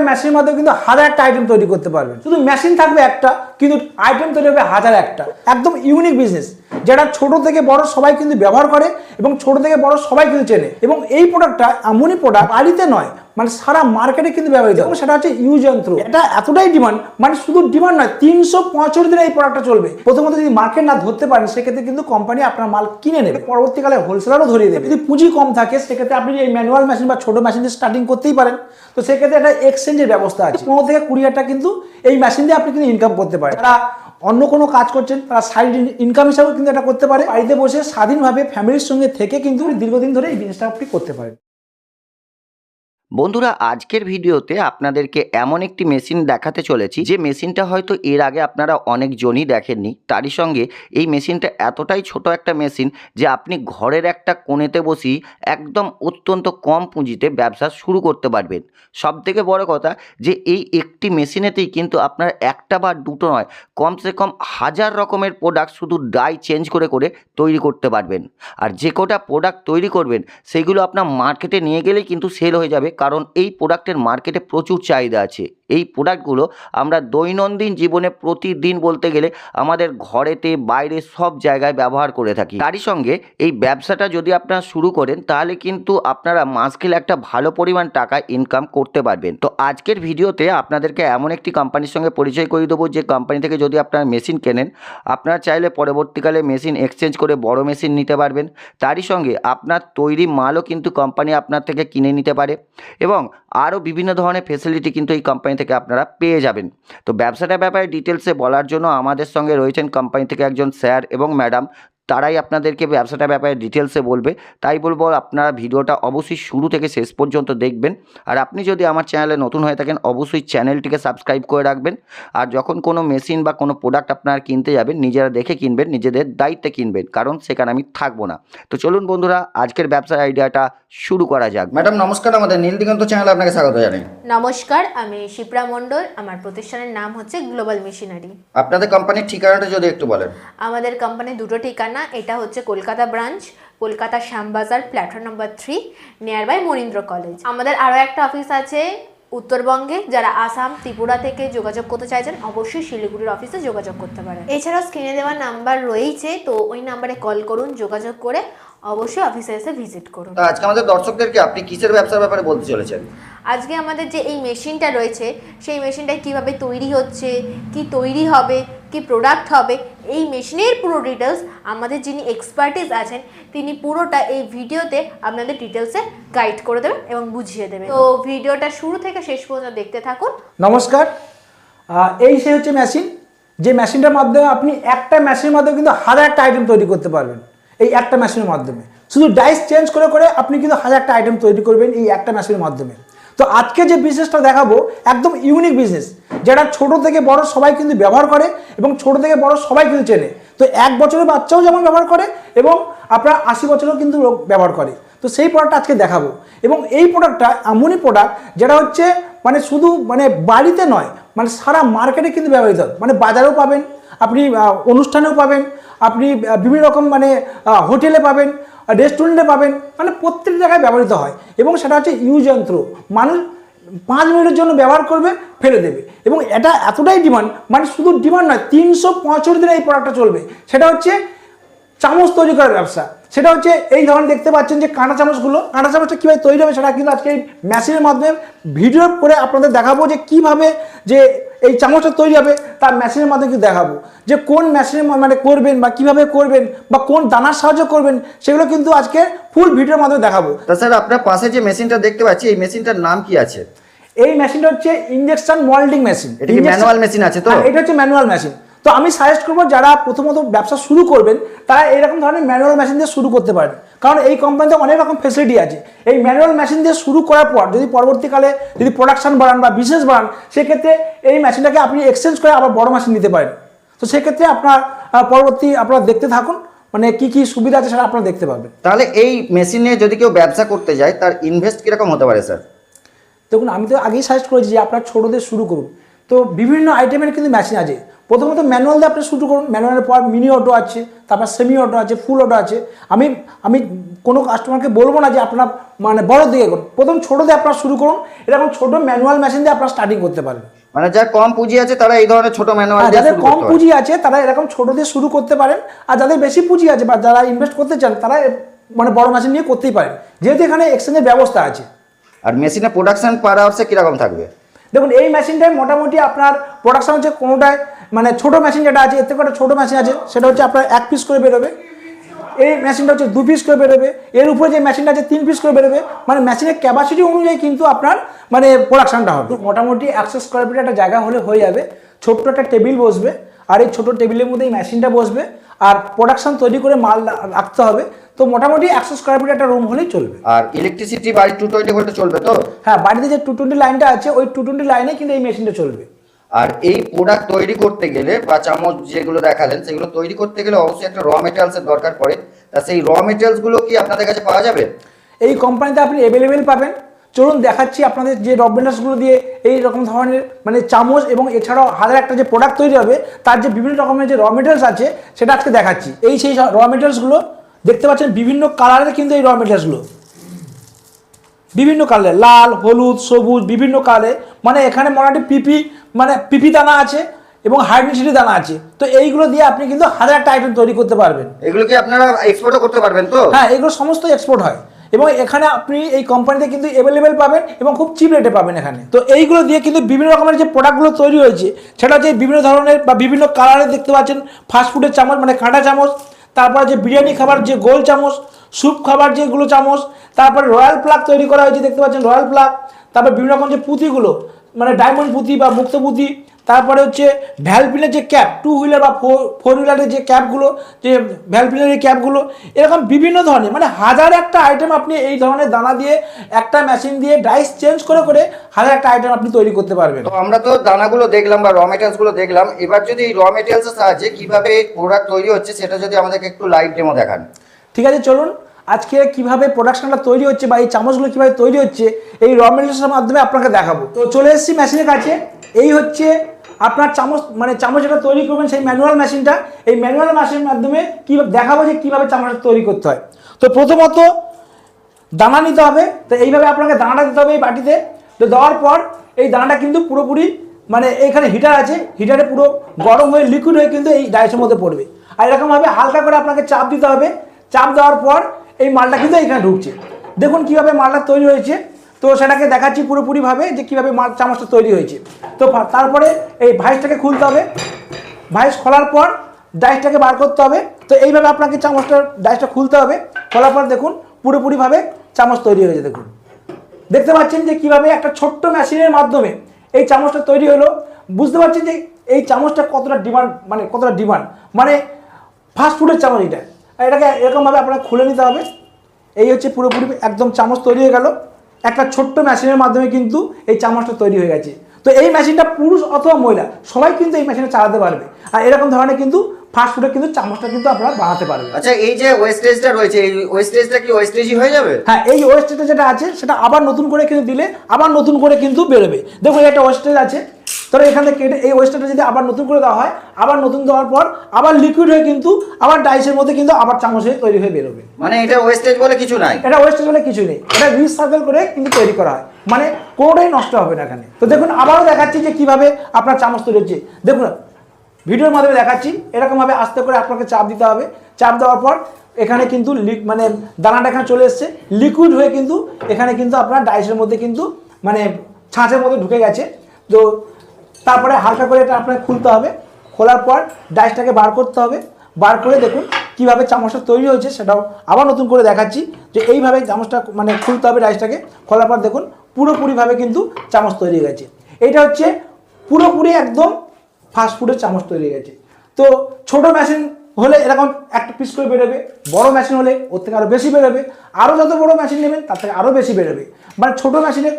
মেশিনের মাধ্যমে কিন্তু হাজার একটা আইটেম তৈরি করতে পারবেন। শুধু মেশিন থাকবে একটা, কিন্তু আইটেম তৈরি হবে হাজার একটা। একদম ইউনিক বিজনেস, যেটা ছোট থেকে বড় সবাই কিন্তু ব্যবহার করে এবং ছোট থেকে বড় সবাই কিন্তু চেনে। এবং এই প্রোডাক্টটা এমনই প্রোডাক্ট, বাড়িতে নয় মানে সারা মার্কেটে কিন্তু ব্যবহৃত, এবং সেটা হচ্ছে ইউ যন্ত্র। এটা এতটাই ডিমান্ড, মানে শুধু ডিমান্ড নয়, 365 দিনে এই প্রোডাক্টটা চলবে। প্রথমত যদি মার্কেট না ধরতে পারেন, সেক্ষেত্রে কিন্তু কোম্পানি আপনার মাল কিনে নেবে, পরবর্তীকালে হোলসেলারও ধরিয়ে দেবে। যদি পুঁজি কম থাকে, সেক্ষেত্রে আপনি এই ম্যানুয়াল মেশিন বা ছোট মেশিন দিয়ে স্টার্টিং করতেই পারেন। তো সেক্ষেত্রে একটা এক্সচেঞ্জের ব্যবস্থা আছে, 15 থেকে 20 হাজার টাকা কিন্তু এই মেশিন দিয়ে আপনি কিন্তু ইনকাম করতে পারেন। তারা অন্য কোনো কাজ করছেন, তারা সাইড ইনকাম হিসাবেও কিন্তু এটা করতে পারে। বাড়িতে বসে স্বাধীনভাবে ফ্যামিলির সঙ্গে থেকে কিন্তু দীর্ঘদিন ধরে এই বিজনেসটা আপনি করতে পারেন। বন্ধুরা, আজকের ভিডিওতে আপনাদেরকে এমন একটি মেশিন দেখাতে চলেছি যে মেশিনটা হয়তো এর আগে আপনারা অনেকজনই দেখেননি। তারই সঙ্গে এই মেশিনটা এতটাই ছোট একটা মেশিন যে আপনি ঘরের একটা কোণেতে বসেই একদম অত্যন্ত কম পুঁজিতে ব্যবসা শুরু করতে পারবেন। সবথেকে বড় কথা যে এই একটি মেশিনেতেই কিন্তু আপনার একটা বা দুটো নয়, কমসে কম 1000 রকমের প্রোডাক্ট শুধু ডাই চেঞ্জ করে করে তৈরি করতে পারবেন। আর যে কটা প্রোডাক্ট তৈরি করবেন সেগুলো আপনার মার্কেটে নিয়ে গেলেই কিন্তু সেল হয়ে যাবে, কারণ এই প্রোডাক্টের মার্কেটে প্রচুর চাহিদা আছে। এই প্রোডাক্টগুলো আমরা দৈনন্দিন জীবনে প্রতিদিন বলতে গেলে আমাদের ঘরেতে বাইরে সব জায়গায় ব্যবহার করে থাকি। তারই সঙ্গে এই ব্যবসাটা যদি আপনারা শুরু করেন, তাহলে কিন্তু আপনারা মাস গেলে একটা ভালো পরিমাণ টাকা ইনকাম করতে পারবেন। তো আজকের ভিডিওতে আপনাদেরকে এমন একটি কোম্পানির সঙ্গে পরিচয় করিয়ে দেবো, যে কোম্পানি থেকে যদি আপনারা মেশিন কেনেন, আপনারা চাইলে পরবর্তীকালে মেশিন এক্সচেঞ্জ করে বড় মেশিন নিতে পারবেন। তারই সঙ্গে আপনার তৈরি মালও কিন্তু কোম্পানি আপনার থেকে কিনে নিতে পারে, এবং আরও বিভিন্ন ধরনের ফেসিলিটি কিন্তু এই কোম্পানি থেকে আপনারা পেয়ে যাবেন। তো ব্যবসাটার ব্যাপারে ডিটেলসে বলার জন্য আমাদের সঙ্গে রয়েছেন কোম্পানি থেকে একজন স্যার এবং ম্যাডাম। তারাই আপনাদেরকে ব্যবসাটার ব্যাপারে ডিটেলসে বলবে। তাই বলবো আপনারা ভিডিওটা অবশ্যই শুরু থেকে শেষ পর্যন্ত দেখবেন। আর আপনি যদি আমার চ্যানেলে নতুন হয়ে থাকেন, অবশ্যই চ্যানেলটিকে সাবস্ক্রাইব করে রাখবেন। আর যখন কোনো মেশিন বা কোনো প্রোডাক্ট আপনারা কিনতে যাবেন, নিজেরা দেখে কিনবেন, নিজেদের দায়িত্বে কিনবেন, কারণ সেখানে আমি থাকবো না। তো চলুন বন্ধুরা, আজকের ব্যবসার আইডিয়াটা শুরু করা যাক। ম্যাডাম নমস্কার, আমাদের নীল দিগন্ত চ্যানেলে আপনাকে স্বাগত জানাই। নমস্কার, আমি শিপ্রা মণ্ডল। আমার প্রতিষ্ঠানের নাম হচ্ছে গ্লোবাল মেশিনারি। আপনাদের কোম্পানির ঠিকানাটা যদি একটু বলেন। আমাদের কোম্পানির দুটো ঠিকানা, এটা হচ্ছে Kolkata branch, Kolkata Shyambazar, platform number 3, near by Manindra college. আমাদের আরও একটা অফিস আছে উত্তরবঙ্গে। যারা আসাম, ত্রিপুরা থেকে যোগাযোগ করতে চাইছেন, অবশ্যই শিলিগুড়ির অফিসে যোগাযোগ করতে পারেন। এছাড়াও স্ক্রিনে দেওয়া নাম্বার রয়েছে, তো ওই নাম্বারে কল করুন, যোগাযোগ করে অবশ্যই অফিসে এসে ভিজিট করুন। তো আজকে আমাদের দর্শকদেরকে আপনি কিসের ব্যবসার ব্যাপারে বলতে চলেছেন? আজকে আমাদের যে এই মেশিনটা রয়েছে, সেই মেশিনটা কিভাবে তৈরি হচ্ছে, কি তৈরি হবে, কি প্রোডাক্ট হবে, এই মেশিনের পুরো ডিটেলস আমাদের যিনি এক্সপার্টিস আছেন, তিনি পুরোটা এই ভিডিওতে আপনাদের ডিটেলসে গাইড করে দেবেন এবং বুঝিয়ে দেবেন। তো ভিডিওটা শুরু থেকে শেষ পর্যন্ত দেখতে থাকুন। নমস্কার, এই সে হচ্ছে মেশিন, যে মেশিনটার মাধ্যমে আপনি একটা মেশিনের মাধ্যমে কিন্তু হাজার একটা আইটেম তৈরি করতে পারবেন। এই একটা মেশিনের মাধ্যমে শুধু ডাইস চেঞ্জ করে করে আপনি কিন্তু হাজার একটা আইটেম তৈরি করবেন এই একটা মেশিনের মাধ্যমে। তো আজকে যে বিজনেসটা দেখাবো, একদম ইউনিক বিজনেস, যেটা ছোট থেকে বড় সবাই কিন্তু ব্যবহার করে এবং ছোট থেকে বড় সবাই কিন্তু চেনে। তো 1 বছরের বাচ্চাও যেমন ব্যবহার করে এবং আপনার 80 বছরেও কিন্তু লোক ব্যবহার করে। তো সেই প্রোডাক্টটা আজকে দেখাবো। এবং এই প্রোডাক্টটা এমনই প্রোডাক্ট যেটা হচ্ছে মানে শুধু মানে বাড়িতে নয়, মানে সারা মার্কেটে কিন্তু ব্যবহৃত হয়। মানে বাজারেও পাবেন, আপনি অনুষ্ঠানেও পাবেন, আপনি বিভিন্ন রকম মানে হোটেলে পাবেন, রেস্টুরেন্টে পাবেন, মানে প্রত্যেক জায়গায় ব্যবহৃত হয়। এবং সেটা হচ্ছে ইউ যন্ত্র। মানুষ 5 মিনিটের জন্য ব্যবহার করবে, ফেলে দেবে। এবং এটা এতটাই ডিমান্ড, মানে শুধু ডিমান্ড নয়, 365 দিনে এই প্রোডাক্টটা চলবে। সেটা হচ্ছে চামচ তৈরি করার ব্যবসা। সেটা হচ্ছে এই ধরনের দেখতে পাচ্ছেন যে কাঁটা চামচগুলো, কাঁটা চামচটা কীভাবে তৈরি হবে সেটা কিন্তু আজকে এই মেশিনের মাধ্যমে ভিডিও করে আপনাদের দেখাবো, যে কীভাবে যে এই চামচটা তৈরি হবে তার মেশিনের মাধ্যমে কিন্তু দেখাবো, যে কোন মেশিনের মানে করবেন বা কীভাবে করবেন বা কোন দানার সাহায্য করবেন, সেগুলো কিন্তু আজকে ফুল ভিডিওর মাধ্যমে দেখাবো। তা স্যার, আপনার পাশে যে মেশিনটা দেখতে পাচ্ছি, এই মেশিনটার নাম কি আছে? এই মেশিনটা হচ্ছে ইনজেকশন মোল্ডিং মেশিন। এটা কি ম্যানুয়াল মেশিন আছে? তো এটা হচ্ছে ম্যানুয়াল মেশিন। তো আমি সাজেস্ট করবো যারা প্রথমত ব্যবসা শুরু করবেন, তারা এরকম ধরনের ম্যানুয়াল মেশিন দিয়ে শুরু করতে পারেন, কারণ এই কোম্পানিতে অনেক রকম ফেসিলিটি আছে। এই ম্যানুয়াল মেশিন দিয়ে শুরু করার পর যদি পরবর্তীকালে যদি প্রোডাকশন বাড়ান বা বিজনেস বাড়ান, সেক্ষেত্রে এই মেশিনটাকে আপনি এক্সচেঞ্জ করে আবার বড় মেশিন নিতে পারেন। তো সেক্ষেত্রে আপনার পরবর্তী আপনারা দেখতে থাকুন, মানে কি কি সুবিধা আছে সেটা আপনারা দেখতে পাবেন। তাহলে এই মেশিনে যদি কেউ ব্যবসা করতে যায়, তার ইনভেস্ট কিরকম হতে পারে স্যার? দেখুন, আমি তো আগেই সাজেস্ট করেছি যে আপনার ছোটোদের শুরু করুন। তো তো বিভিন্ন আইটেমের কিন্তু মেশিন আছে। প্রথমত ম্যানুয়াল দিয়ে আপনি শুরু করুন, ম্যানুয়ালের পর মিনি অটো আছে, তারপর সেমি অটো আছে, ফুল অটো আছে। আমি কোনো কাস্টমারকে বলবো না যে আপনার মানে বড় দিকে করুন, প্রথম ছোটো দিয়ে আপনারা শুরু করুন। এরকম ছোটো ম্যানুয়াল মেশিন দিয়ে আপনারা স্টার্টিং করতে পারেন। মানে যার কম পুঁজি আছে তারা এই ধরনের ছোট ম্যানুয়াল দিয়ে যাদের শুরু কম করতে পুঁজি আছে তারা এরকম ছোটো দিয়ে শুরু করতে পারেন, আর যাদের বেশি পুঁজি আছে বা যারা ইনভেস্ট করতে চান তারা মানে বড় মেশিন নিয়ে করতেই পারেন, যেহেতু এখানে এক্সচেঞ্জের ব্যবস্থা আছে। আর মেশিনের প্রোডাকশন পার আওয়ার্সে কীরকম থাকবে? দেখুন এই মেশিনটায় মোটামুটি আপনার প্রোডাকশন হচ্ছে কোনোটায় মানে ছোটো মেশিন যেটা আছে এর থেকে একটা ছোটো মেশিন আছে সেটা হচ্ছে আপনার 1 পিস করে বেরোবে, এই মেশিনটা হচ্ছে 2 পিস করে বেরোবে, এর উপরে যে মেশিনটা আছে 3 পিস করে বেরোবে। মানে মেশিনের ক্যাপাসিটি অনুযায়ী কিন্তু আপনার মানে প্রোডাকশনটা হবে। মোটামুটি 100 স্কোয়ার ফিট একটা জায়গা হলে হয়ে যাবে, ছোট্ট একটা টেবিল বসবে, আর এই ছোটো টেবিলের মধ্যে এই মেশিনটা বসবে, আর প্রোডাকশন তৈরি করে মাল রাখতে হবে। তো মোটামুটি 100 স্কোয়ার ফিট একটা রুম হলেই চলবে। আর ইলেকট্রিসিটি বাড়ি 220 ভোল্টে চলবে তো? হ্যাঁ, বাড়িতে যে 220 লাইনটা আছে ওই 220 লাইনে কিন্তু এই মেশিনটা চলবে। আর এই প্রোডাক্ট তৈরি করতে গেলে বা চামচ যেগুলো দেখালেন সেগুলো তৈরি করতে গেলে অবশ্যই একটা র মেটেরিয়ালসের দরকার পড়ে। তা সেই র মেটেরিয়ালসগুলো কি আপনাদের কাছে পাওয়া যাবে? এই কোম্পানিতে আপনি অ্যাভেলেবেল পাবেন। চলুন দেখাচ্ছি আপনাদের যে র মেটেরিয়ালসগুলো দিয়ে এই রকম ধরনের মানে চামচ এবং এছাড়াও হাজার একটা যে প্রোডাক্ট তৈরি হবে তার যে বিভিন্ন রকমের যে র মেটেরিয়ালস আছে সেটা আজকে দেখাচ্ছি। এই সেই র মেটেরিয়ালসগুলো দেখতে পাচ্ছেন, বিভিন্ন কালারের কিন্তু এই র মেটেরিয়ালসগুলো, বিভিন্ন কালারের, লাল, হলুদ, সবুজ, বিভিন্ন কালারে। মানে এখানে মোটামুটি পিপি দানা আছে এবং হাইড্রোসিটি দানা আছে। তো এইগুলো দিয়ে আপনি কিন্তু হাজার একটা আইটেম তৈরি করতে পারবেন। এগুলো কি আপনারা এক্সপোর্টও করতে পারবেন তো? হ্যাঁ, এগুলো সমস্ত এক্সপোর্ট হয় এবং এখানে আপনি এই কোম্পানিতে কিন্তু অ্যাভেলেবেল পাবেন এবং খুব চিপ রেটে পাবেন এখানে। তো এইগুলো দিয়ে কিন্তু বিভিন্ন রকমের যে প্রোডাক্টগুলো তৈরি হয়েছে সেটা হচ্ছে বিভিন্ন ধরনের বা বিভিন্ন কালারের দেখতে পাচ্ছেন। ফাস্টফুডের চামচ মানে কাঁটা চামচ, তারপরে যে বিরিয়ানি খাবার যে গোল চামচ, স্যুপ খাবার যেগুলো চামচ, তারপরে রয়্যাল প্লাগ তৈরি করা হয়েছে দেখতে পাচ্ছেন, রয়্যাল প্লাগ। তারপর বিভিন্ন রকম যে পুঁতিগুলো মানে ডায়মন্ড পুঁতি বা মুক্ত পুঁতি, তারপরে হচ্ছে ভ্যালপিনের যে ক্যাপ, 2 হুইলার বা 4 হুইলারের যে ক্যাপগুলো, যে ভ্যালপিনের এই ক্যাপগুলো, এরকম বিভিন্ন ধরনের মানে হাজার একটা আইটেম আপনি এই ধরনের দানা দিয়ে একটা মেশিন দিয়ে ডাইস চেঞ্জ করে করে হাজার একটা আইটেম আপনি তৈরি করতে পারবেন। তো আমরা তো দানাগুলো দেখলাম বা র মেটেরিয়ালসগুলো দেখলাম, এবার যদি এই র মেটেরিয়ালসের সাহায্যে কিভাবে প্রোডাক্ট তৈরি হচ্ছে সেটা যদি আমাদেরকে একটু লাইভ ডেমো দেখান। ঠিক আছে, চলুন আজকে কিভাবে প্রোডাকশনটা তৈরি হচ্ছে বা এই চামচগুলো কিভাবে তৈরি হচ্ছে এই র মেটেরিয়ালসের মাধ্যমে আপনাকে দেখাবো। তো চলে এসেছি মেশিনের কাছে। এই হচ্ছে আপনার চামচ, মানে চামচ যেটা তৈরি করবেন সেই ম্যানুয়াল মেশিনটা। এই ম্যানুয়াল মেশিনের মাধ্যমে কীভাবে দেখাবো যে কীভাবে চামচটা তৈরি করতে হয়। তো প্রথমত দানা নিতে হবে। তো এইভাবে আপনাকে দানাটা দিতে হবে এই বাটিতে। তো দেওয়ার পর এই দানাটা কিন্তু পুরোপুরি মানে এখানে হিটার আছে, হিটারে পুরো গরম হয়ে লিকুইড হয়ে কিন্তু এই ডাইসের মধ্যে পড়বে। আর এরকমভাবে হালকা করে আপনাকে চাপ দিতে হবে। চাপ দেওয়ার পর এই মালটা কিন্তু এখানে ঢুকছে। দেখুন কীভাবে মালটা তৈরি হয়েছে। তো সেটাকে দেখাচ্ছি পুরোপুরিভাবে যে কীভাবে চামচটা তৈরি হয়েছে। তো তারপরে এই ভাইসটাকে খুলতে হবে। ভাইস খোলার পর ডাইসটাকে বার করতে হবে। তো এইভাবে আপনাকে ডাইসটা খুলতে হবে। খোলার পর দেখুন পুরোপুরিভাবে চামচ তৈরি হয়েছে। দেখুন, দেখতে পাচ্ছেন যে কীভাবে একটা ছোট্ট মেশিনের মাধ্যমে এই চামচটা তৈরি হলো। বুঝতে পারছেন যে এই চামচটা কতটা ডিমান্ড, মানে ফাস্টফুডের চামচ এটা। এটাকে এরকমভাবে আপনাকে খুলে নিতে হবে। এই হচ্ছে পুরোপুরি একদম চামচ তৈরি হয়ে গেল। একটা ছোট্ট মেশিনের মাধ্যমে কিন্তু এই চামচটা তৈরি হয়ে গেছে। তো এই মেশিনটা পুরুষ অথবা মহিলা সবাই কিন্তু এই মেশিনটা চালাতে পারবে। আর এরকম ধরনের কিন্তু ফাস্টফুডে কিন্তু চামচটা কিন্তু আপনারা বানাতে পারবেন। আচ্ছা, এই যে ওয়েস্টেজটা রয়েছে এই ওয়েস্টেজটা কি ওয়েস্টেজই হয়ে যাবে? হ্যাঁ, এই ওয়েস্টেজটা যেটা আছে সেটা আবার নতুন করে কিন্তু দিলে আবার নতুন করে কিন্তু বেরোবে। দেখুন একটা ওয়েস্টেজ আছে, তাহলে এখান থেকে কেটে এই ওয়েস্টেজটা যদি আবার নতুন করে দেওয়া হয়, আবার নতুন দেওয়ার পর আবার লিকুইড হয়ে কিন্তু আবার ডাইসের মধ্যে কিন্তু আবার চামচ হয়ে তৈরি হয়ে বেরোবে। মানে এটা ওয়েস্টেজ বলে কিছু নাই? এটা ওয়েস্টেজ বলে কিছু নেই, এটা রিসাইকেল করে কিন্তু তৈরি করা হয়, মানে কোনোটাই নষ্ট হবে না এখানে। তো দেখুন আবারও দেখাচ্ছি যে কিভাবে আপনার চামচ তৈরি হচ্ছে। দেখুন ভিডিওর মাধ্যমে দেখাচ্ছি, এরকমভাবে আস্তে করে আপনাকে চাপ দিতে হবে। চাপ দেওয়ার পর এখানে কিন্তু মানে দানাটা এখানে চলে এসছে, লিকুইড হয়ে কিন্তু এখানে কিন্তু আপনার ডাইসের মধ্যে কিন্তু মানে ছাঁচের মধ্যে ঢুকে গেছে। তো তারপরে হালকা করে এটা আপনাকে খুলতে হবে। খোলার পর ডাইসটাকে বার করতে হবে। বার করে দেখুন কিভাবে চামচটা তৈরি হয়েছে সেটাও আবার নতুন করে দেখাচ্ছি যে এইভাবে চামচটা মানে খুলতে হবে ডাইসটাকে। খোলার পর দেখুন পুরোপুরিভাবে কিন্তু চামচ তৈরি হয়ে গেছে। এটা হচ্ছে পুরোপুরি একদম ফাস্টফুডের চামচ তৈরি হয়ে গেছে। তো ছোটো মেশিন হলে এরকম একটা পিস করে বেরোবে, বড় মেশিন হলে ওর থেকে আরও বেশি বেরোবে। আরও যত বড় মেশিন নেবেন তার থেকে আরও বেশি বেরোবে। মানে ছোটো মেশিনে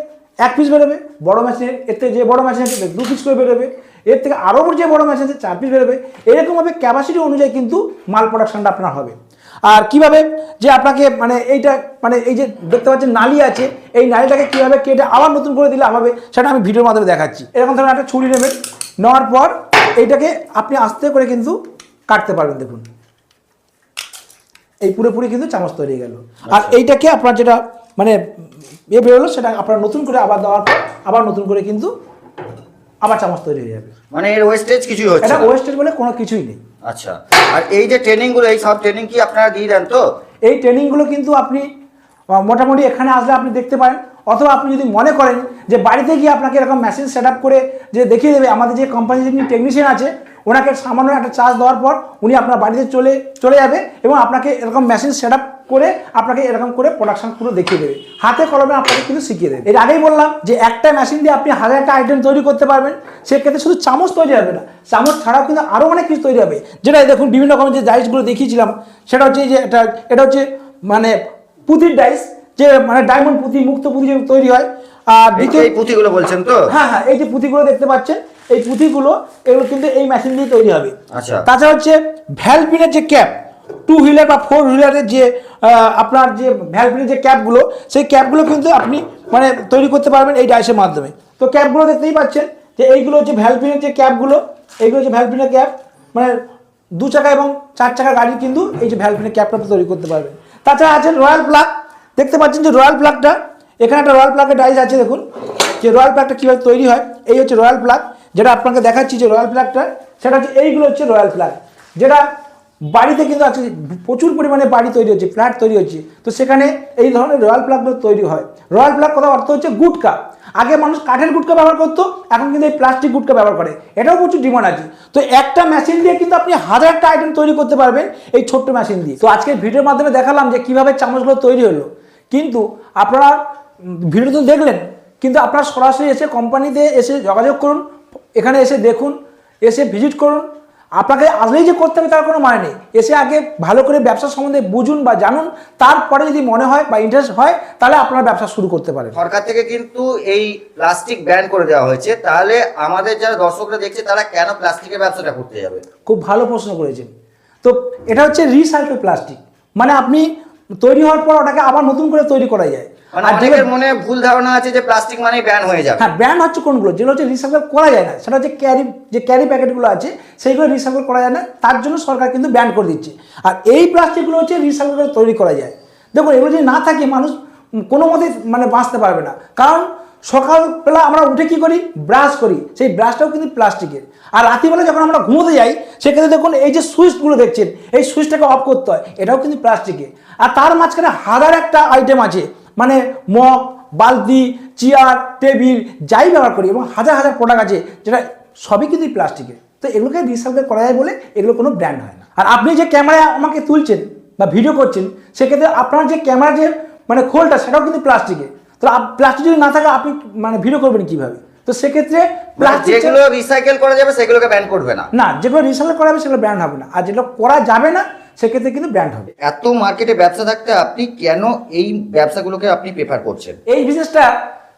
1 পিস বেরোবে, বড় মেশিনের এর থেকে যে বড় মেশিন আছে 2 পিস করে বেরোবে, এর থেকে আরও যে বড় মেশিন আছে 4 পিস বেরোবে। এরকমভাবে ক্যাপাসিটি অনুযায়ী কিন্তু মাল প্রোডাকশনটা আপনার হবে। আর কিভাবে যে আপনাকে মানে এইটা মানে এই যে দেখতে পাচ্ছেন নালি আছে, এই নালিটাকে কীভাবে কেটে আবার নতুন করে দিলে হবে সেটা আমি ভিডিওর মাধ্যমে দেখাচ্ছি। এরকম ধরনের একটা ছুরি নেবেন, নেওয়ার পর এইটাকে আপনি আস্তে করে কিন্তু কাটতে পারবেন। দেখুন এই পুরোপুরি কিন্তু চামচ তৈরি হয়ে গেল। আর এইটাকে আপনার যেটা মানে বেরোলো সেটা আপনার নতুন করে আবার দেওয়ার পর আবার নতুন করে কিন্তু আবার চামচ তৈরি হয়ে যাবে। মানে এর ওয়েস্টেজ কিছুই হচ্ছে এটা না? ওয়েস্টেজ বলে কোনো কিছুই নেই। আচ্ছা, আর এই যে ট্রেনিংগুলো, এই সব ট্রেনিং কি আপনারা দিয়ে দেন তো? এই ট্রেনিংগুলো কিন্তু আপনি মোটামুটি এখানে আসলে আপনি দেখতে পারেন, অথবা আপনি যদি মনে করেন যে বাড়িতে গিয়ে আপনাকে এরকম মেশিন সেট আপ করে যে দেখিয়ে দেবে, আমাদের যে কোম্পানির যিনি টেকনিশিয়ান আছে ওনাকে সামান্য একটা চার্জ দেওয়ার পর উনি আপনার বাড়িতে চলে যাবে এবং আপনাকে এরকম মেশিন সেট আপ করে আপনাকে এরকম করে প্রোডাকশন পুরো দেখিয়ে দেবে, হাতে কলমে আপনাকে কিন্তু শিখিয়ে দেবে। এর আগেই বললাম যে একটা মেশিন দিয়ে আপনি 1000টা আইটেম তৈরি করতে পারবেন। সেক্ষেত্রে শুধু চামচ তৈরি হবে না, চামচ ছাড়াও কিন্তু আরও অনেক কিছু তৈরি হবে। যেটা দেখুন বিভিন্ন রকমের যে ডাইসগুলো দেখিয়েছিলাম, সেটা হচ্ছে যে এটা হচ্ছে মানে পুঁতির ডাইস, যে মানে ডায়মন্ড পুঁতি, মুক্ত পুঁতি যে তৈরি হয়। আর এই পুঁতিগুলো বলছেন তো? হ্যাঁ হ্যাঁ, এই যে পুঁতিগুলো দেখতে পাচ্ছেন, এই পুঁতিগুলো এগুলো কিন্তু এই মেশিন দিয়ে তৈরি হবে। আচ্ছা, তাছাড়া হচ্ছে ভ্যালপিনের যে ক্যাপ, 2 হুইলার বা 4 হুইলারের যে আপনার যে ভ্যালপিনের যে ক্যাপগুলো, সেই ক্যাপগুলো কিন্তু আপনি মানে তৈরি করতে পারবেন এই ডাইসের মাধ্যমে। তো ক্যাপগুলো দেখতেই পাচ্ছেন যে এইগুলো হচ্ছে ভ্যালপিনের যে ক্যাপগুলো, এইগুলো হচ্ছে ভ্যালপিনের ক্যাপ, মানে 2 চাকা এবং 4 চাকা গাড়ি কিন্তু এই যে ভ্যালপিনের ক্যাপটা তৈরি করতে পারবেন। তাছাড়া আছে রয়্যাল প্লাগ, দেখতে পাচ্ছেন যে রয়্যাল প্লাগটা, এখানে একটা রয়্যাল প্লাগের ডাইস আছে। দেখুন যে রয়্যাল প্লাগটা কীভাবে তৈরি হয়, এই হচ্ছে রয়্যাল প্লাগ, যেটা আপনাকে দেখাচ্ছি যে রয়্যাল প্লাগটা, সেটা হচ্ছে এইগুলো হচ্ছে রয়্যাল প্লাগ, যেটা বাড়িতে কিন্তু আছে প্রচুর পরিমাণে বাড়ি তৈরি হচ্ছে, ফ্ল্যাট তৈরি হচ্ছে, তো সেখানে এই ধরনের রয়্যাল প্লাগগুলো তৈরি হয়। রয়্যাল প্লাগ কথা অর্থ হচ্ছে গুটকা। আগে মানুষ কাঠের গুটকা ব্যবহার করতো, এখন কিন্তু এই প্লাস্টিক গুটকা ব্যবহার করে, এটাও প্রচুর ডিমান্ড আছে। তো একটা মেশিন দিয়ে কিন্তু আপনি 1000টা আইটেম তৈরি করতে পারবেন এই ছোট্ট মেশিন দিয়ে। তো আজকের ভিডিওর মাধ্যমে দেখালাম যে কীভাবে চামচগুলো তৈরি হলো, কিন্তু আপনারা ভিডিও তো দেখলেন, কিন্তু আপনারা সরাসরি এসে কোম্পানিতে এসে যোগাযোগ করুন, এখানে এসে দেখুন, এসে ভিজিট করুন। আপনাকে আসলেই যে করতে হবে তার কোনো মানে নেই, এসে আগে ভালো করে ব্যবসা সম্বন্ধে বুঝুন বা জানুন, তারপরে যদি মনে হয় বা ইন্টারেস্ট হয় তাহলে আপনারা ব্যবসা শুরু করতে পারেন। সরকার থেকে কিন্তু এই প্লাস্টিক ব্যান করে দেওয়া হয়েছে, তাহলে আমাদের যারা দর্শকরা দেখছে তারা কেন প্লাস্টিকের ব্যবসাটা করতে যাবে? খুব ভালো প্রশ্ন করেছেন। তো এটা হচ্ছে রিসাইকেল প্লাস্টিক, মানে আপনি তৈরি হওয়ার পর ওটাকে আবার নতুন করে তৈরি করা যায়। মানে অনেকের মনে ভুল ধারণা আছে যে প্লাস্টিক মানে ব্যান হয়ে যাবে। হ্যাঁ, ব্যান হচ্ছে কোনগুলো, যেগুলো হচ্ছে রিসাইকেল করা যায় না, সেটা হচ্ছে ক্যারি প্যাকেটগুলো আছে, সেইগুলো রিসাইকেল করা যায় না, তার জন্য সরকার কিন্তু ব্যান করে দিচ্ছে। আর এই প্লাস্টিকগুলো হচ্ছে রিসাইকেল করে তৈরি করা যায়। দেখুন এগুলো যদি না থাকে মানুষ কোনো মতে মানে বাঁচতে পারবে না। কারণ সকালবেলা আমরা উঠে কি করি, ব্রাশ করি, সেই ব্রাশটাও কিন্তু প্লাস্টিকের। আর রাত্রিবেলা যখন আমরা ঘুমোতে যাই সেক্ষেত্রে দেখুন এই যে সুইচগুলো দেখছেন, এই সুইচটাকে অফ করতে হয়, এটাও কিন্তু প্লাস্টিকের। আর তার মাঝখানে 1000একটা আইটেম আছে, মানে মগ, বালতি, চেয়ার, টেবিল যাই ব্যবহার করি, এবং হাজার হাজার প্রোডাক্ট আছে যেটা সবই কিন্তু প্লাস্টিকের। তো এগুলোকে রিসাইকেল করা যায় বলে এগুলো কোনো ব্র্যান্ড হয় না। আর আপনি যে ক্যামেরায় আমাকে তুলছেন বা ভিডিও করছেন, সেক্ষেত্রে আপনার যে ক্যামেরা যে মানে খোলটা সেটাও কিন্তু প্লাস্টিকের। তো প্লাস্টিক যদি না থাকে আপনি মানে ভিডিও করবেন কিভাবে? তো সেক্ষেত্রে প্লাস্টিক যেগুলো রিসাইকেল করা যাবে সেগুলোকে ব্যান করবে না? না, যেগুলো রিসাইকেল করা যাবে সেগুলো ব্র্যান্ড হবে না, আর যেগুলো করা যাবে না সেক্ষেত্রে কিন্তু ব্র্যান্ড হবে। এত মার্কেটে ব্যবসা থাকতে আপনি কেন এই ব্যবসাগুলোকে আপনি প্রেফার করছেন? এই বিজনেসটা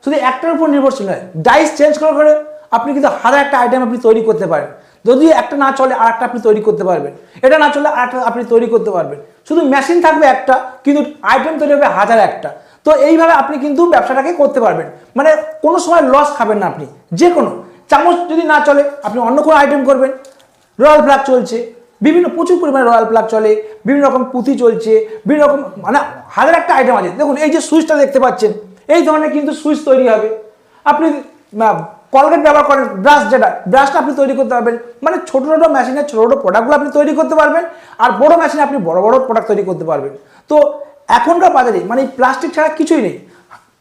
শুধু একটার উপর নির্ভরশীল নয়, ডাইস চেঞ্জ করে আপনি কিন্তু 1000টা আইটেম আপনি তৈরি করতে পারেন। যদি একটা না চলে আর একটা আপনি তৈরি করতে পারবেন, এটা না চলে আর একটা আপনি তৈরি করতে পারবেন। শুধু মেশিন থাকবে একটা, কিন্তু আইটেম তৈরি হবে 1001টা। তো এইভাবে আপনি কিন্তু ব্যবসাটাকে করতে পারবেন, মানে কোনো সময় লস খাবেন না আপনি। যে কোনো চামচ যদি না চলে আপনি অন্য কোনো আইটেম করবেন। রয়্যাল প্লাগ চলছে, বিভিন্ন প্রচুর পরিমাণে রয়্যাল প্লাগ চলে, বিভিন্ন রকম পুঁতি চলছে, বিভিন্ন রকম মানে 1001টা আইটেম আছে। দেখুন এই যে সুইচটা দেখতে পাচ্ছেন, এই ধরনের কিন্তু সুইচ তৈরি হবে। আপনি কলগেট ব্যবহার করেন, ব্রাশটা আপনি তৈরি করতে পারবেন। মানে ছোট ছোট মেশিনে ছোট ছোট প্রোডাক্টগুলো আপনি তৈরি করতে পারবেন, আর বড় মেশিনে আপনি বড় বড় প্রোডাক্ট তৈরি করতে পারবেন। তো এখনকার বাজারে মানে প্লাস্টিক ছাড়া কিছুই নেই,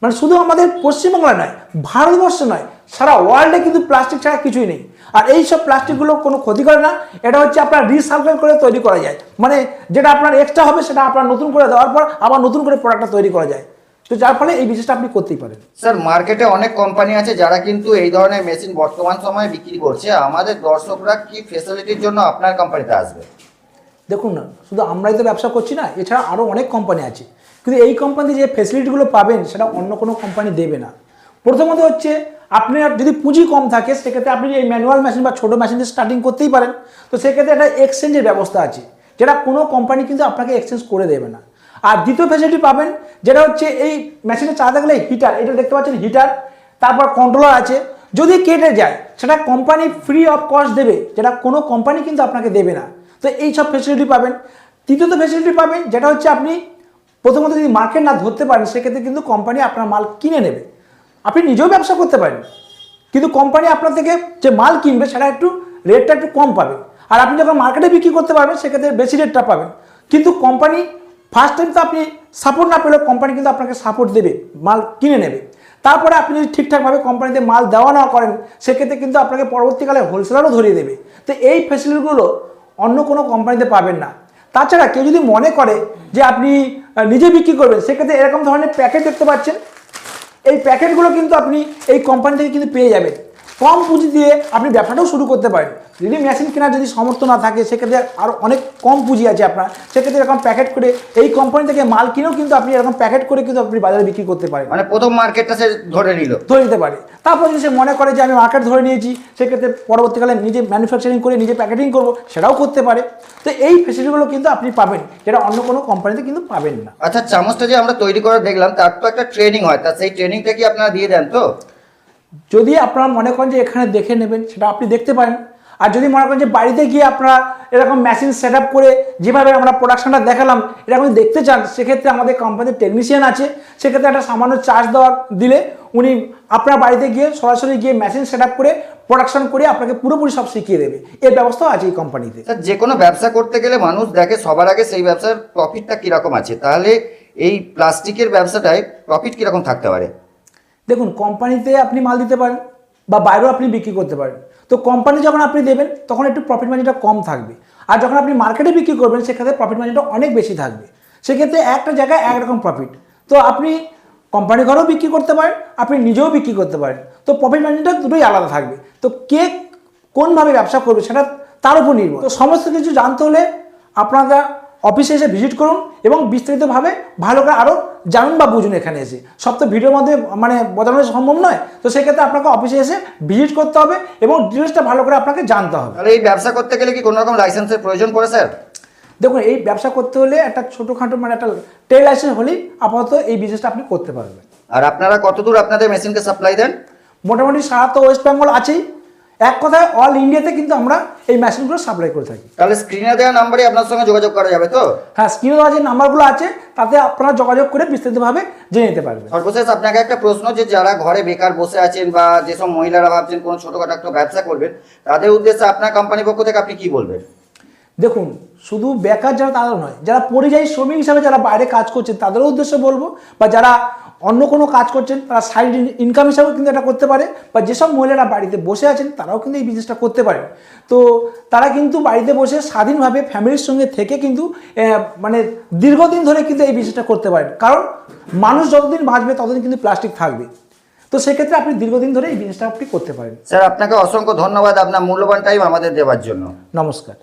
মানে শুধু আমাদের পশ্চিমবাংলায় নয়, ভারতবর্ষে নয়, সারা ওয়ার্ল্ডে কিন্তু প্লাস্টিক ছাড়া কিছুই নেই। আর এই সব প্লাস্টিকগুলো কোনো ক্ষতি করে না, এটা হচ্ছে আপনার রিসাইকেল করে তৈরি করা যায়। মানে যেটা আপনার এক্সট্রা হবে সেটা আপনার নতুন করে দেওয়ার পর আবার নতুন করে প্রোডাক্টটা তৈরি করা যায়। তো যার ফলে এই বিজনেসটা আপনি করতেই পারেন। স্যার, মার্কেটে অনেক কোম্পানি আছে যারা কিন্তু এই ধরনের মেশিন বর্তমান সময়ে বিক্রি করছে। আমাদের দর্শকরা কি ফ্যাসিলিটির জন্য আপনার কোম্পানিতে আসবে? দেখুন না, শুধু আমরাই তো ব্যবসা করছি না, এছাড়া আরও অনেক কোম্পানি আছে, কিন্তু এই কোম্পানি যে ফ্যাসিলিটিগুলো পাবেন সেটা অন্য কোনো কোম্পানি দেবে না। প্রথমত হচ্ছে আপনার যদি পুঁজি কম থাকে সেক্ষেত্রে আপনি এই ম্যানুয়াল মেশিন বা ছোটো মেশিন দিয়ে স্টার্টিং করতেই পারেন। তো সেক্ষেত্রে একটা এক্সচেঞ্জের ব্যবস্থা আছে, যেটা কোনো কোম্পানি কিন্তু আপনাকে এক্সচেঞ্জ করে দেবে না। আর দ্বিতীয় ফ্যাসিলিটি পাবেন যেটা হচ্ছে এই মেশিনে চালাতে গেলে হিটার, এটা দেখতে পাচ্ছেন হিটার, তারপর কন্ট্রোলার আছে, যদি কেটে যায় সেটা কোম্পানি ফ্রি অফ কস্ট দেবে, যেটা কোনো কোম্পানি কিন্তু আপনাকে দেবে না। তো এই সব ফ্যাসিলিটি পাবেন। তৃতীয়ত ফ্যাসিলিটি পাবেন যেটা হচ্ছে আপনি প্রথমত যদি মার্কেট না ধরতে পারেন সেক্ষেত্রে কিন্তু কোম্পানি আপনার মাল কিনে নেবে। আপনি নিজেও ব্যবসা করতে পারেন, কিন্তু কোম্পানি আপনার থেকে যে মাল কিনবে সেটা একটু রেটটা একটু কম পাবে। আর আপনি যখন মার্কেটে বিক্রি করতে পারবেন সেক্ষেত্রে বেশি রেটটা পাবেন। কিন্তু কোম্পানি ফার্স্ট টাইম তো আপনি সাপোর্ট না পেলেও কোম্পানি কিন্তু আপনাকে সাপোর্ট দেবে, মাল কিনে নেবে। তারপরে আপনি যদি ঠিকঠাকভাবে কোম্পানিতে মাল দেওয়া না করেন সেক্ষেত্রে কিন্তু আপনাকে পরবর্তীকালে হোলসেলারও ধরিয়ে দেবে। তো এই ফ্যাসিলিটিগুলো অন্য কোনো কোম্পানিতে পাবেন না। তাছাড়া কেউ যদি মনে করে যে আপনি নিজে বিক্রি করবেন সেক্ষেত্রে এরকম ধরনের প্যাকেট দেখতে পাচ্ছেন। এই প্যাকেটগুলো কিন্তু আপনি এই কোম্পানি থেকে কিন্তু পেয়ে যাবেন। কম পুঁজি দিয়ে আপনি ব্যবসাটাও শুরু করতে পারেন। যদি মেশিন কেনার যদি সামর্থ্য না থাকে সেক্ষেত্রে আরও অনেক কম পুঁজি আছে আপনার, সেক্ষেত্রে এরকম প্যাকেট করে এই কোম্পানি থেকে মাল কিনেও কিন্তু আপনি এরকম প্যাকেট করে কিন্তু আপনি বাজারে বিক্রি করতে পারেন। মানে প্রথম মার্কেটটা সে ধরে নিতে পারে। তারপর যদি সে মনে করে যে আমি মার্কেট ধরে নিয়েছি সেক্ষেত্রে পরবর্তীকালে নিজে ম্যানুফ্যাকচারিং করে নিজে প্যাকেটিং করব, সেটাও করতে পারে। তো এই ফ্যাসিলিটিগুলো কিন্তু আপনি পাবেন, যেটা অন্য কোনো কোম্পানিতে কিন্তু পাবেন না। আচ্ছা, চামচটা যে আমরা তৈরি করে দেখলাম তার তো একটা ট্রেনিং হয়, তা সেই ট্রেনিংটা কি আপনারা দিয়ে দেন? তো যদি আপনারা মনে করেন যে এখানে দেখে নেবেন সেটা আপনি দেখতে পারেন। আর যদি মনে করেন যে বাড়িতে গিয়ে আপনারা এরকম মেশিন সেট আপ করে যেভাবে আমরা প্রোডাকশনটা দেখালাম এরকম দেখতে চান, সেক্ষেত্রে আমাদের কোম্পানির টেকনিশিয়ান আছে, সেক্ষেত্রে একটা সামান্য চার্জ দিলে উনি আপনার বাড়িতে গিয়ে সরাসরি গিয়ে মেশিন সেট আপ করে প্রোডাকশন করে আপনাকে পুরোপুরি সব শিখিয়ে দেবে। এর ব্যবস্থাও আছে এই কোম্পানিতে। যে কোনো ব্যবসা করতে গেলে মানুষ দেখে সবার আগে সেই ব্যবসার প্রফিটটা কীরকম আছে, তাহলে এই প্লাস্টিকের ব্যবসাটায় প্রফিট কীরকম থাকতে পারে? দেখুন, কোম্পানিতে আপনি মাল দিতে পারেন বা বাইরেও আপনি বিক্রি করতে পারেন। তো কোম্পানি যখন আপনি দেবেন তখন একটু প্রফিট মার্জিনটা কম থাকবে, আর যখন আপনি মার্কেটে বিক্রি করবেন সেক্ষেত্রে প্রফিট মার্জিনটা অনেক বেশি থাকবে। সেক্ষেত্রে একটা জায়গায় একরকম প্রফিট। তো আপনি কোম্পানি ঘরেও বিক্রি করতে পারেন, আপনি নিজেও বিক্রি করতে পারেন। তো প্রফিট মার্জিনটা দুটোই আলাদা থাকবে। তো কে কোনভাবে ব্যবসা করবে সেটা তার উপর নির্ভর। তো সমস্ত কিছু জানতে হলে আপনারা অফিসে এসে ভিজিট করুন এবং বিস্তারিতভাবে ভালো করে আরও জানুন বা বুঝুন এখানে এসে। সব তো ভিডিওর মধ্যে মানে বোঝানো সম্ভব নয়। তো সেক্ষেত্রে আপনাকে অফিসে এসে ভিজিট করতে হবে এবং ডিটেলসটা ভালো করে আপনাকে জানতে হবে। তাহলে এই ব্যবসা করতে গেলে কি কোনো রকম লাইসেন্সের প্রয়োজন পড়ে স্যার? দেখুন, এই ব্যবসা করতে হলে একটা ছোটোখাটো মানে একটা ট্রেড লাইসেন্স হলেই আপাতত এই বিজনেসটা আপনি করতে পারবেন। আর আপনারা কতদূর আপনাদের মেশিনকে সাপ্লাই দেন? মোটামুটি সারা তো ওয়েস্ট বেঙ্গল আছেই, এক কথায় অল ইন্ডিয়াতে কিন্তু আমরা এই মেশিনগুলো সাপ্লাই করে থাকি। তাহলে স্ক্রিনে দেওয়া নাম্বারে আপনার সঙ্গে যোগাযোগ করা যাবে তো? হ্যাঁ, স্ক্রিনে দেওয়া যে নাম্বারগুলো আছে তাতে আপনারা যোগাযোগ করে বিস্তারিতভাবে জেনে নিতে পারবেন। সর্বশেষ আপনাকে একটা প্রশ্ন, যে যারা ঘরে বেকার বসে আছেন বা যেসব মহিলারা ভাবছেন কোনো ছোটোখাটো একটা ব্যবসা করবেন, তাদের উদ্দেশ্যে আপনার কোম্পানির পক্ষ থেকে আপনি কি বলবেন? দেখুন, শুধু বেকার যারা তারা নয়, যারা পরিযায়ী শ্রমিক হিসাবে যারা বাইরে কাজ করছেন তাদেরও উদ্দেশ্যে বলবো, বা যারা অন্য কোনো কাজ করছেন তারা সাইড ইনকাম হিসাবেও কিন্তু এটা করতে পারে, বা যেসব মহিলারা বাড়িতে বসে আছেন তারাও কিন্তু এই বিজনেসটা করতে পারেন। তো তারা কিন্তু বাড়িতে বসে স্বাধীনভাবে ফ্যামিলির সঙ্গে থেকে কিন্তু মানে দীর্ঘদিন ধরে কিন্তু এই বিজনেসটা করতে পারেন। কারণ মানুষ যতদিন বাঁচবে ততদিন কিন্তু প্লাস্টিক থাকবে। তো সেক্ষেত্রে আপনি দীর্ঘদিন ধরে এই বিজনেসটা আপনি করতে পারেন। স্যার, আপনাকে অসংখ্য ধন্যবাদ আপনার মূল্যবান টাইম আমাদের দেওয়ার জন্য। নমস্কার।